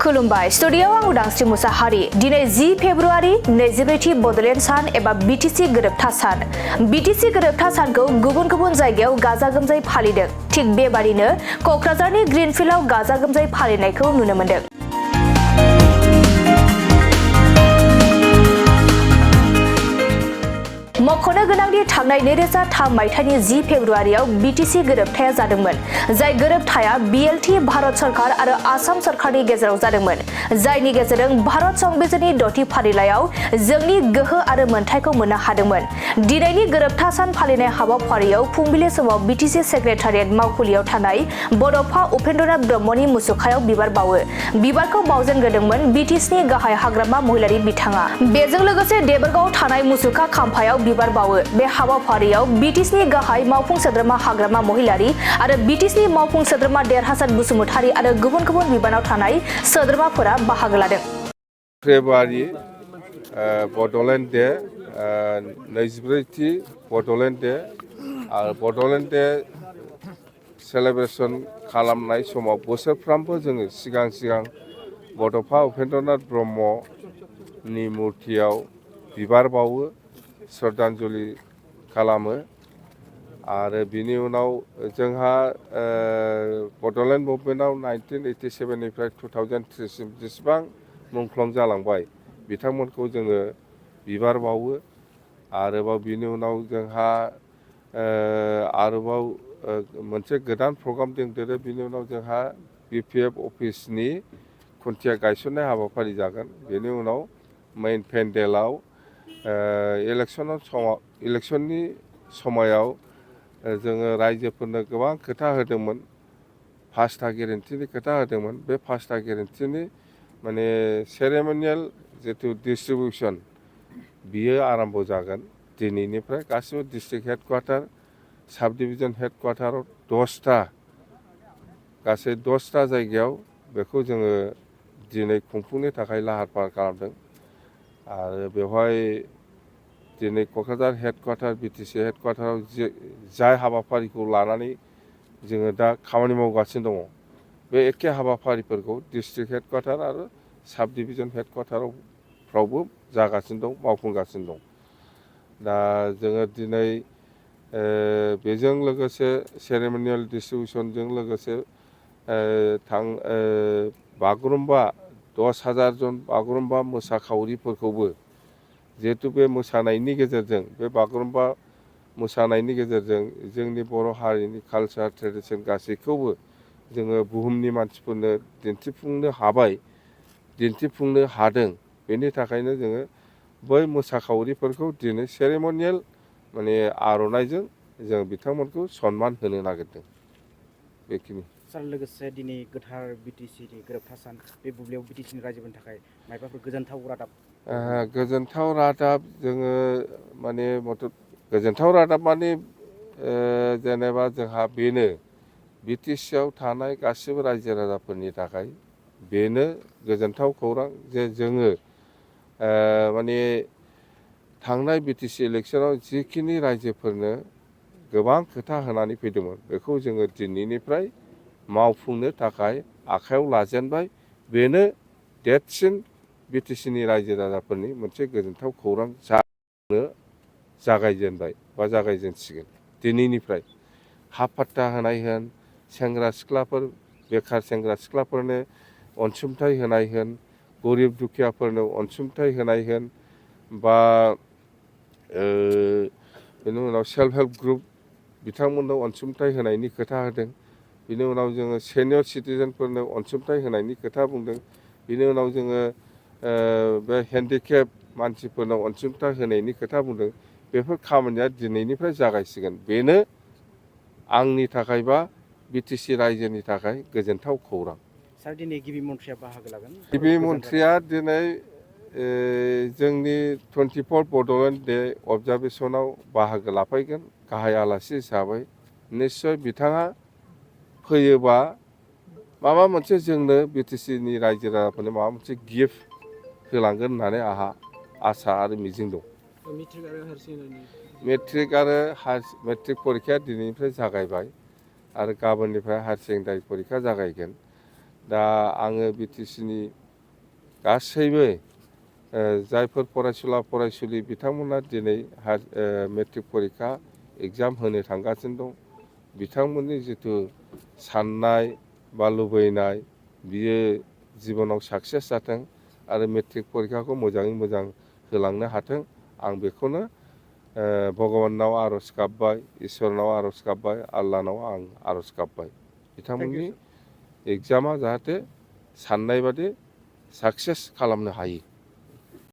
खुलुमबाय स्टुडियोआव आं उदांस्रि मुसाहारि दिनै 10 फेब्रुआरि 22थि बडलेण्ड सान एबा बिटिसि गोरोबथा सान बिटिसि गोरोबथा सानखौ गुबुन गुबुन जायगायाव गाजा गोमजायै फालिदों थिग बेबादिनो कक्राझारनि ग्रीनफील्डआव गाजा गोमजायै फालिनायखौ नुनो मोन्दों। मख'नो गोनांदि थांनाय 2003 मायथाइनि 10 फेब्रुआरियाव बिटिसि गोरोबथाया जादोंमोन जाय गोरोबथाया बिएलटि भारत सरकार आरो आसाम सरकारनि गेजेराव जादोंमोन जायनि गेजेरजों भारत संबिजिरनि 6थि फारिलाइयाव जोंनि गोहो आरो मोनथायखौ मोननो हादोंमोन। दिनैनि गोरोबथा सान फालिनाय हाबाफारियाव फुंबिलि समाव बिटिसि सेक्रेटारियेट मावखुलियाव थानाय बड'फा उपेन्द्रनाथ ब्रह्मनि मुसुखायाव बिबार बावो बिबारखौ बावजेनग्रोदोंमोन बिटिसिनि गाहाय हाग्रामा महिलारि बिथाङा। बेजों लोगोसे देबरगावआव थानाय मुसुखा खाम्फायाव बिबार बावो। बे हाबाफारियाव बिटिसिनि गाहाय मावफुं सोद्रोमा हाग्रामा महिलारि आरो बिटिसिनि मावफुं सोद्रोमा देरहासात बसुमतारी आरो गुबुन गुबुन बिबानाव थानाय सोद्रोमाफोरा बाहागो लादों। फेब्रुआरि बड'लेण्ड डे 24थि बड'लेण्ड डे आरो बड'लेण्ड डे सेलेब्रेसन खालामनाय समाव बोसोरफ्रामबो जोङो सिगां बड'फा उपेन्द्रनाथ ब्रह्मनि मुर्तियाव बिबार बावो श्रद्धांजलि खालामो आरो बिनि उनाव जोंहा बड'लेण्ड मुभमेन्टआव 1987निफ्राय 2003सिम जेसेबां मुंख्लं जालांबाय बिथांमोनखौ जोङो बिबार बावो आरोबाव बिनि उनाव जोंहा आरोबाव मोनसे गोदान प्रग्राम दंदेरो। बिनि उनाव जोंहा बिपिएफ अफिसनि खुन्थिया गायसननाय हाबाफारि जागोन। बेनि उनाव मेइन पेन्डेलाव इलेक्सननि समायाव जोङो रायजोफोरनो गोबां खोथा होदोंमोन 5टा गेरेन्टिनि खोथा होदोंमोन। बे 5टा गेरेन्टिनि माने सेरेमनियेल जिथु डिस्ट्रिबिउसन बियो आराम्भ जागोन दिनैनिफ्राय गासिबो डिस्ट्रिक्ट हेडक्वार्टार साब डिभिजन हेडक्वार्टाराव 10टा गासै 10टा जायगायाव बेखौ जोङो दिनै खुंफुंनो थाखाय लाहार फाहार खालामदों आरो बेवहाय दिनै क'क्राझार हेडक्वार्टार बिटिसि हेडक्वार्टाराव जाय हाबाफारिखौ लानानै जोङो दा खामानि मावगासिनो दङ बे एखे हाबाफारिफोरखौ डिस्ट्रिक्ट हेडक्वार्टार आरो साब डिभिजन हेडक्वार्टारावफ्रावबो जागासिनो दं मावफुंगासिनो दं। दा जोङो दिनै बेजों लोगोसे सेरेमनियेल डिस्ट्रिबिउसनजों लोगोसे बागुरुम्बा 10,000 जन बागुरुम्बा मोसाखावरिफोरखौबो जिहेतु बे मोसानायनि गेजेरजों बे बागुरुम्बा मोसानायनि गेजेरजों जोंनि बर' हारिनि कालचार ट्रेडिसन गासैखौबो जोङो बुहुमनि मानसिफोरनो दिन्थिफुंनो हादों। बेनि थाखायनो जोङो बै मोसाखावरिफोरखौ दिनै सेरेमनियेल माने आर'नाइजों जों बिथांमोनखौ सनमान होनो नागिरदों। बेखिनि सार लोगोसे दिनै गोथार बिटिसिनि गोरोबथा सान बे बुब्लियाव बिटिसिनि रायजोफोरनि थाखाय मायबाफोर गोजोनथाव रादाब जोङो माने गोजोनथाव रादाब माने जेनेबा जोंहा बेनो बिटिसिआव थानाय गासिबो रायजो राजाफोरनि थाखाय बेनो गोजोनथाव खौरां जे जोङो माने थांनाय बिटिसि इलेक्सनाव जिखिनि रायजोफोरनो गोबां खोथा होनानै फैदोंमोन बेखौ जोङो दिनैनिफ्राय मावफुंनो थाखाय आखायाव लाजेनबाय। बेनो देरसिन बिटिसिनि रायजो राजाफोरनि मोनसे गोजोनथाव खौरां जागायजेनबाय बा जागायजेनसिगोन दिनैनिफ्राय। हाफ फाट्टा होनाय होन सेंग्रा सिख्लाफोर बेखार सेंग्रा सिख्लाफोरनो अनसुंथाइ होनाय होन गरिब दुखियाफोरनो अनसुंथाइ होनाय होन बा बेनि उनाव सेल्फ हेल्प ग्रुप बिथांमोननो अनसुंथाइ होनायनि खोथा होदों। बिनि उनाव जोङो सेनियर सिटिजेनफोरनो अनसुंथाइ होनायनि खोथा बुंदों। बिनि उनाव जोङो बे हेन्डिकेप मानसिफोरनो अनसुंथाइ होनायनि खोथा बुंदों। बेफोर खामानिया दिनैनिफ्राय जागायसिगोन। बेनो आंनि थाखाय बा बिटिसि रायजोनि थाखाय गोजोनथाव खौरां। सार दिनै गिबि मन्थ्रिया बाहागो लागोन। गिबि मन्थ्रिया दिनै जोंनि 24 बड'लेण्ड डे अबजारभेसनाव बाहागो लाफैगोन गाहाय आलासि हिसाबै। निस्सय बिथाङा फैयोबा माबा मोनसे जोंनो बिटिसिनि रायजो राजाफोरनो माबा मोनसे गिफ्ट होलांगोन होननानै आंहा आसा आरो मिजिं दं। मेट्रिक परीक्षाया दिनैनिफ्राय जागायबाय आरो गाबोननिफ्राय हायार सेकेन्डारि परीक्षा जागायगोन। दा आङो बिटिसिनि गासैबो जायफोर फरायसुला फरायसुलि बिथांमोना दिनै मेट्रिक परिखा एग्जाम होनो थांगासिनो दं बिथांमोननि जिथु साननाय बा लुबैनाय बियो जिबनाव साक्सेस जाथों आरो मेट्रिक परिखाखौ मोजाङै मोजां होलांनो हाथों आं बेखौनो भगबानाव आर'ज गाबबाय इसोरनाव आर'ज गाबबाय आल्लाहनाव आं आर'ज गाबबाय बिथांमोननि एग्जामा जाहाथे साननाय बादि साक्सेस खालामनो हायो।